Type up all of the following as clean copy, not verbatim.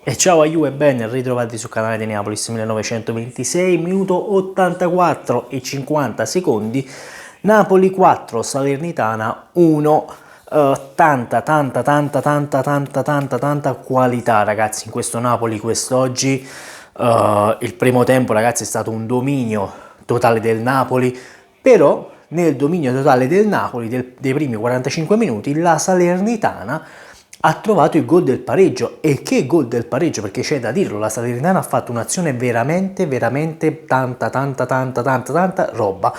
E ciao a you e ben ritrovati sul canale di Neapolis 1926, minuto 84 e 50 secondi, Napoli 4, Salernitana 1, tanta qualità ragazzi in questo Napoli quest'oggi. Il primo tempo ragazzi è stato un dominio totale del Napoli, però nel dominio totale del Napoli dei primi 45 minuti la Salernitana ha trovato il gol del pareggio. E che gol del pareggio, perché c'è da dirlo, la Salernitana ha fatto un'azione veramente tanta roba.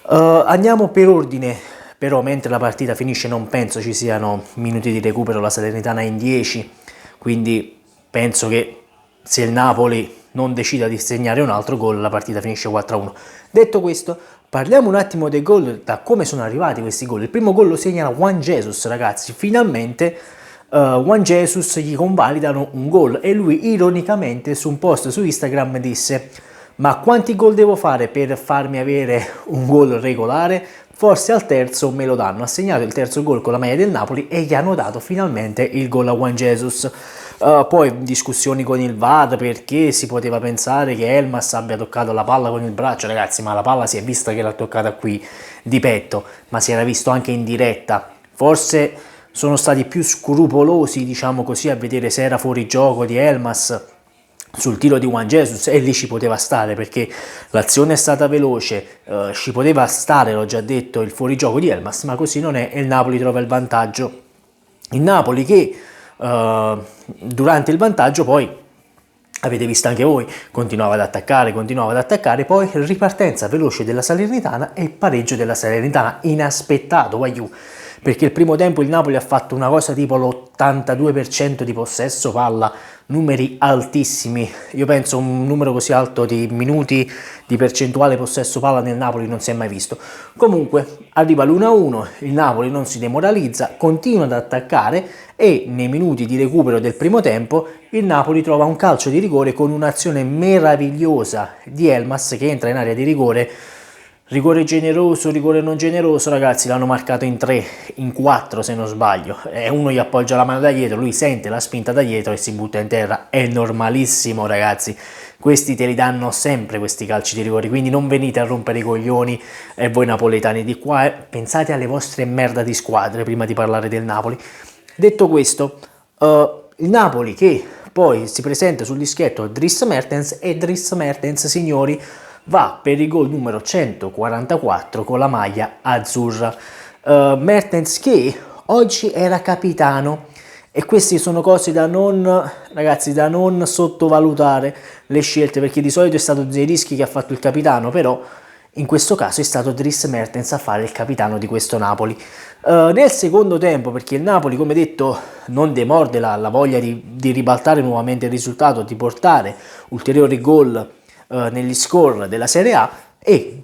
Andiamo per ordine, però mentre la partita finisce non penso ci siano minuti di recupero, la Salernitana è in 10, quindi penso che se il Napoli non decida di segnare un altro gol la partita finisce 4-1. Detto questo, parliamo un attimo dei gol, da come sono arrivati questi gol. Il primo gol lo segna Juan Jesus, ragazzi, finalmente Juan Jesus gli convalidano un gol e lui ironicamente su un post su Instagram disse: ma quanti gol devo fare per farmi avere un gol regolare? Forse al terzo me lo danno. Ha segnato il terzo gol con la maglia del Napoli e gli hanno dato finalmente il gol a Juan Jesus. Poi discussioni con il VAR perché si poteva pensare che Elmas abbia toccato la palla con il braccio. Ragazzi, ma la palla si è vista che l'ha toccata qui di petto, ma si era visto anche in diretta. Forse sono stati più scrupolosi, diciamo così, a vedere se era fuori gioco di Elmas sul tiro di Juan Jesus, e lì ci poteva stare perché l'azione è stata veloce, ci poteva stare, l'ho già detto, il fuorigioco di Elmas, ma così non è e il Napoli trova il vantaggio. Il Napoli che durante il vantaggio poi, avete visto anche voi, continuava ad attaccare, poi ripartenza veloce della Salernitana e pareggio della Salernitana, inaspettato, perché il primo tempo il Napoli ha fatto una cosa tipo l'82% di possesso palla, numeri altissimi. Io penso un numero così alto di minuti di percentuale possesso palla nel Napoli non si è mai visto. Comunque arriva l'1-1, il Napoli non si demoralizza, continua ad attaccare e nei minuti di recupero del primo tempo il Napoli trova un calcio di rigore con un'azione meravigliosa di Elmas che entra in area di rigore. Rigore generoso, rigore non generoso, ragazzi, l'hanno marcato in 3, in 4 se non sbaglio, e uno gli appoggia la mano da dietro, lui sente la spinta da dietro e si butta in terra, è normalissimo ragazzi, questi te li danno sempre questi calci di rigore, quindi non venite a rompere i coglioni voi napoletani di qua, pensate alle vostre merda di squadre prima di parlare del Napoli. Detto questo, il Napoli che poi si presenta sul dischetto Dries Mertens e Dries Mertens, signori, va per il gol numero 144 con la maglia azzurra. Mertens che oggi era capitano e queste sono cose da non, ragazzi, da non sottovalutare le scelte, perché di solito è stato Zielinski che ha fatto il capitano, però in questo caso è stato Dries Mertens a fare il capitano di questo Napoli. Nel secondo tempo, perché il Napoli, come detto, non demorde la voglia di ribaltare nuovamente il risultato, di portare ulteriori gol negli score della Serie A, e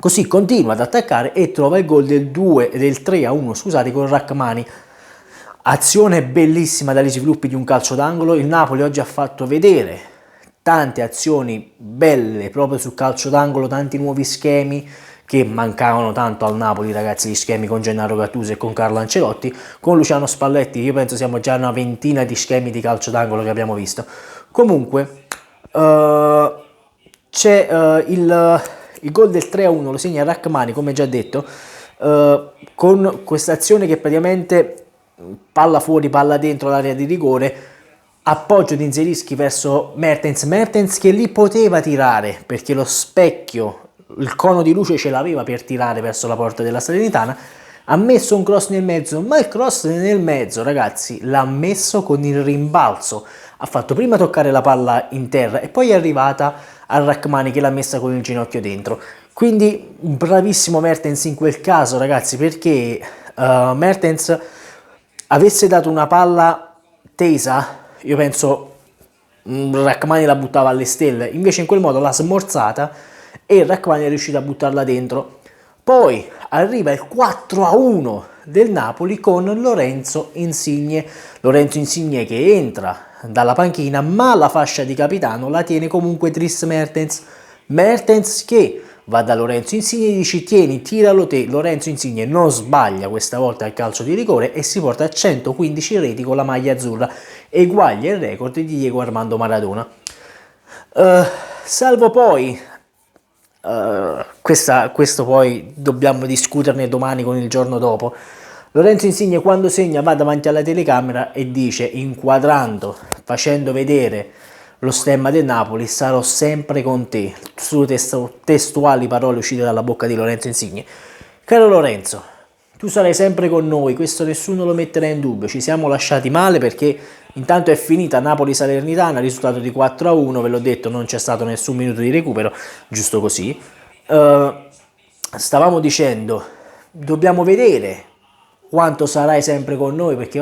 così continua ad attaccare e trova il gol del 3-1, scusate, con Rachmani. Azione bellissima dagli sviluppi di un calcio d'angolo. Il Napoli oggi ha fatto vedere tante azioni belle proprio sul calcio d'angolo, tanti nuovi schemi che mancavano tanto al Napoli, ragazzi, gli schemi con Gennaro Gattuso e con Carlo Ancelotti. Con Luciano Spalletti io penso siamo già a una ventina di schemi di calcio d'angolo che abbiamo visto. Comunque c'è il gol del 3-1, lo segna Rachmani, come già detto, con questa azione che praticamente palla fuori, palla dentro l'area di rigore, appoggio di Zielinski verso Mertens che lì poteva tirare perché lo specchio, il cono di luce ce l'aveva per tirare verso la porta della Salernitana, ha messo un cross nel mezzo, ma il cross nel mezzo, ragazzi, l'ha messo con il rimbalzo, ha fatto prima toccare la palla in terra e poi è arrivata a Rachmani che l'ha messa con il ginocchio dentro. Quindi bravissimo Mertens in quel caso, ragazzi, perché Mertens avesse dato una palla tesa, io penso Rachmani la buttava alle stelle, invece in quel modo l'ha smorzata e Rachmani è riuscito a buttarla dentro. Poi arriva il 4-1 del Napoli con Lorenzo Insigne che entra dalla panchina, ma la fascia di capitano la tiene comunque Dries Mertens che va da Lorenzo Insigne e dice: tieni, tiralo te. Lorenzo Insigne non sbaglia questa volta il calcio di rigore e si porta a 115 reti con la maglia azzurra. eguaglia il record di Diego Armando Maradona. Salvo poi, questo poi dobbiamo discuterne domani con il giorno dopo, Lorenzo Insigne quando segna va davanti alla telecamera e dice, inquadrando, facendo vedere lo stemma del Napoli, sarò sempre con te, su testuali parole uscite dalla bocca di Lorenzo Insigne. Caro Lorenzo, tu sarai sempre con noi, questo nessuno lo metterà in dubbio, ci siamo lasciati male perché intanto è finita Napoli-Salernitana, risultato di 4-1, ve l'ho detto, non c'è stato nessun minuto di recupero, giusto così. Stavamo dicendo, dobbiamo vedere quanto sarai sempre con noi, perché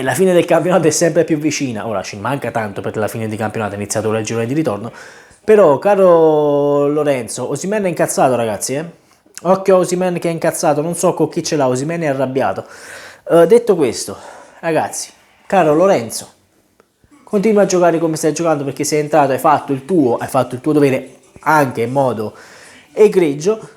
la fine del campionato è sempre più vicina. Ora ci manca tanto per la fine di campionato, è iniziato ora il girone di ritorno, però caro Lorenzo, Osimhen è incazzato ragazzi, occhio a Osimhen che è incazzato, non so con chi ce l'ha, Osimhen è arrabbiato. Detto questo, ragazzi, caro Lorenzo, continua a giocare come stai giocando, perché sei entrato, hai fatto il tuo dovere anche in modo egregio.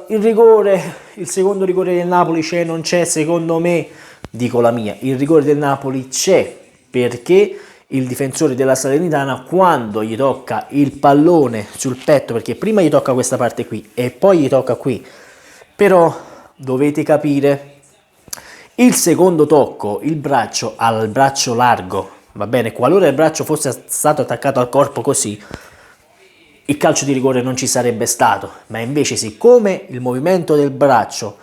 Il secondo rigore del Napoli c'è, non c'è, secondo me, dico la mia, il rigore del Napoli c'è, perché il difensore della Salernitana, quando gli tocca il pallone sul petto, perché prima gli tocca questa parte qui e poi gli tocca qui, però dovete capire, il secondo tocco, il braccio al braccio largo, va bene, qualora il braccio fosse stato attaccato al corpo così, il calcio di rigore non ci sarebbe stato, ma invece siccome il movimento del braccio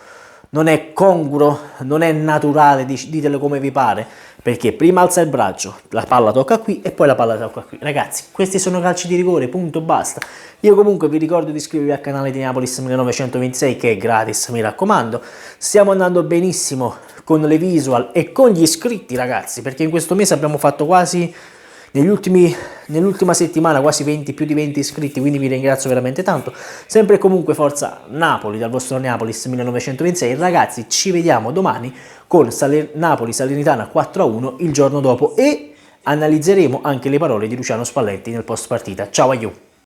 non è congruo, non è naturale, ditelo come vi pare, perché prima alza il braccio, la palla tocca qui e poi la palla tocca qui. Ragazzi, questi sono calci di rigore, punto, basta. Io comunque vi ricordo di iscrivervi al canale di Neapolis 1926 che è gratis, mi raccomando. Stiamo andando benissimo con le visual e con gli iscritti ragazzi, perché in questo mese abbiamo fatto quasi... Nell'ultima settimana quasi più di 20 iscritti, quindi vi ringrazio veramente tanto. Sempre e comunque forza Napoli dal vostro Neapolis 1926. Ragazzi, ci vediamo domani con Napoli-Salernitana 4-1 il giorno dopo e analizzeremo anche le parole di Luciano Spalletti nel post partita. Ciao a you!